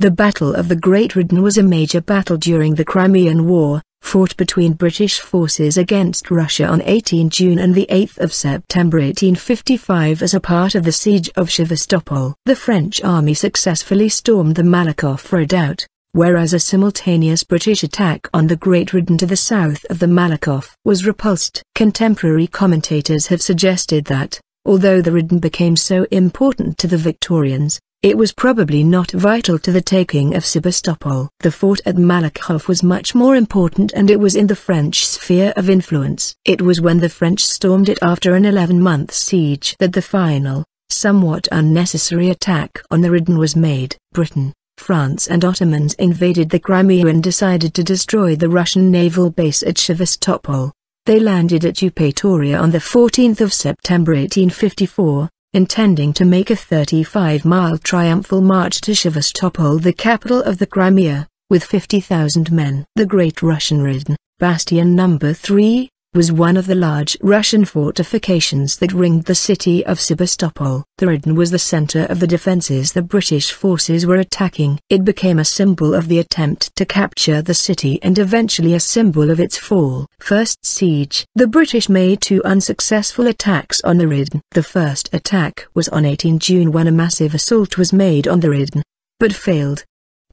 The Battle of the Great Redan was a major battle during the Crimean War, fought between British forces against Russia on 18 June and the 8th of September 1855 as a part of the Siege of Sevastopol. The French army successfully stormed the Malakoff redoubt, whereas a simultaneous British attack on the Great Redan to the south of the Malakoff was repulsed. Contemporary commentators have suggested that, although the Redan became so important to the Victorians, it was probably not vital to the taking of Sebastopol. The fort at Malakhov was much more important, and it was in the French sphere of influence. It was when the French stormed it after an 11-month siege that the final, somewhat unnecessary attack on the Redan was made. Britain, France and Ottomans invaded the Crimea and decided to destroy the Russian naval base at Sebastopol. They landed at Eupatoria on the 14th of September 1854. Intending to make a 35-mile triumphal march to Sevastopol, the capital of the Crimea, with 50,000 men. The Great Russian Redan, Bastion No. 3, was one of the large Russian fortifications that ringed the city of Sebastopol. The Redan was the center of the defenses the British forces were attacking. It became a symbol of the attempt to capture the city and eventually a symbol of its fall. First siege. The British made 2 unsuccessful attacks on the Redan. The first attack was on 18 June when a massive assault was made on the Redan, but failed.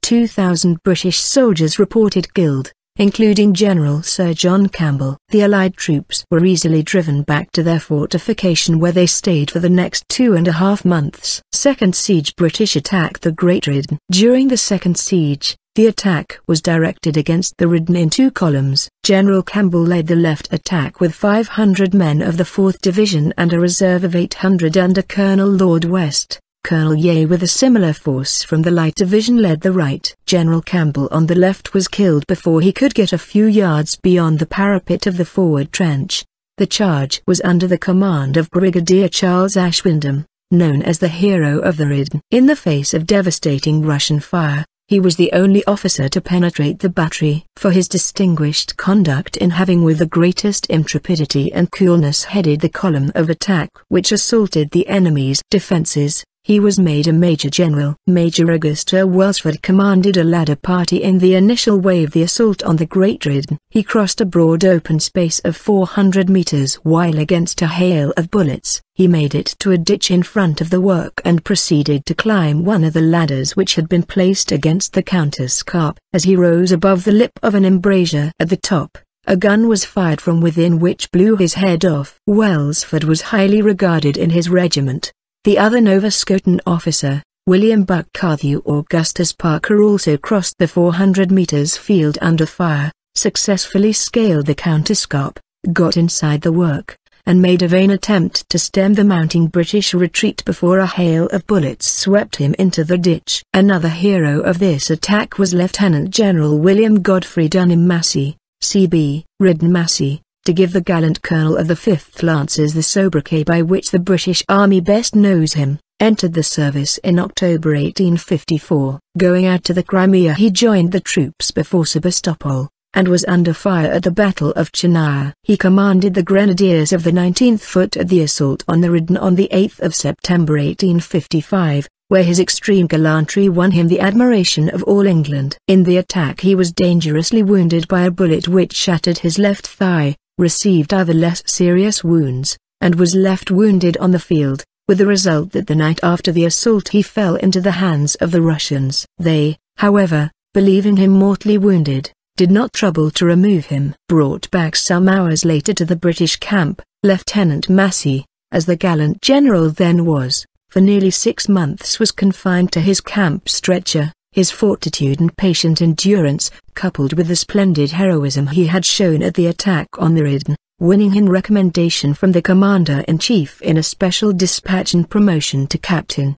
2,000 British soldiers reported killed, including General Sir John Campbell. The Allied troops were easily driven back to their fortification, where they stayed for the next 2.5 months. Second siege. British attacked the Great Redan. During the second siege, the attack was directed against the Redan in 2 columns. General Campbell led the left attack with 500 men of the 4th Division and a reserve of 800 under Colonel Lord West. Colonel Ye with a similar force from the Light Division led the right. General Campbell on the left was killed before he could get a few yards beyond the parapet of the forward trench. The charge was under the command of Brigadier Charles Ashwindham, known as the hero of the Redan. In the face of devastating Russian fire, he was the only officer to penetrate the battery. For his distinguished conduct in having with the greatest intrepidity and coolness headed the column of attack which assaulted the enemy's defenses, he was made a major general. Major Augusta Welsford commanded a ladder party in the initial wave the assault on the Great Redan. He crossed a broad open space of 400 meters while against a hail of bullets. He made it to a ditch in front of the work and proceeded to climb one of the ladders which had been placed against the counterscarp. As he rose above the lip of an embrasure at the top, a gun was fired from within which blew his head off. Welsford was highly regarded in his regiment. The other Nova Scotian officer, William Buckcarthew Augustus Parker, also crossed the 400 meters field under fire, successfully scaled the counterscarp, got inside the work, and made a vain attempt to stem the mounting British retreat before a hail of bullets swept him into the ditch. Another hero of this attack was Lieutenant General William Godfrey Dunham Massey, C.B. Redan Massey, to give the gallant colonel of the 5th Lancers the sobriquet by which the British Army best knows him. Entered the service in October 1854. Going out to the Crimea, he joined the troops before Sebastopol, and was under fire at the Battle of Crimea. He commanded the Grenadiers of the 19th Foot at the assault on the Redan on the 8th of September 1855, where his extreme gallantry won him the admiration of all England. In the attack he was dangerously wounded by a bullet which shattered his left thigh, received other less serious wounds, and was left wounded on the field, with the result that the night after the assault he fell into the hands of the Russians. They, however, believing him mortally wounded, did not trouble to remove him. Brought back some hours later to the British camp, Lieutenant Massey, as the gallant general then was, for nearly 6 months was confined to his camp stretcher. His fortitude and patient endurance, coupled with the splendid heroism he had shown at the attack on the Redan, winning him recommendation from the Commander-in-Chief in a special dispatch and promotion to captain,